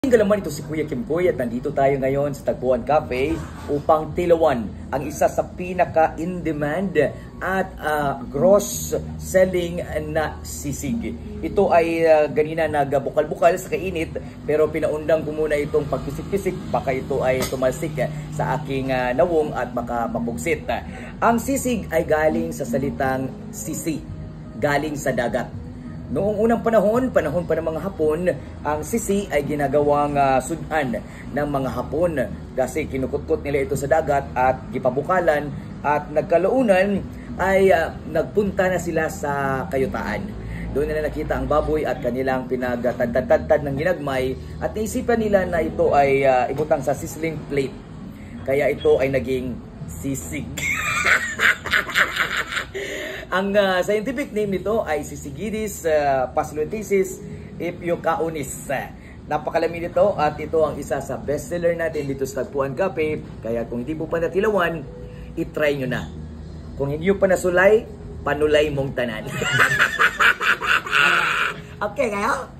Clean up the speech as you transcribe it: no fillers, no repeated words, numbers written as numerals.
Galaman, ito si Kuya Kimkoy at nandito tayo ngayon sa Tagpuan Cafe upang tilawan ang isa sa pinaka-in-demand at gross selling na sisig. Ito ay ganina nagbukal-bukal sa kainit pero pinaundang ko muna itong pagpisik-pisik, baka ito ay tumalsik sa aking nawong at baka mapugsit. Ang sisig ay galing sa salitang sisi, galing sa dagat. Noong unang panahon pa ng mga Hapon, ang sisi ay ginagawang sudan ng mga Hapon kasi kinukutkot nila ito sa dagat at gipabukalan at nagkalaunan ay nagpunta na sila sa kayutaan. Doon nila nakita ang baboy at kanilang pinagtad-tad ng ginagmay at naisipan nila na ito ay ibutang sa sizzling plate. Kaya ito ay naging sisig. Ang scientific name nito ay Syzygides pasluensis ipyocaunis. Napakalami nito at ito ang isa sa bestseller natin dito sa Tagpuan Cafe. Kaya kung hindi po pa natilawan, itry nyo na. Kung hindi nyo pa nasulay, panulay mong tanan. Okay, kaya?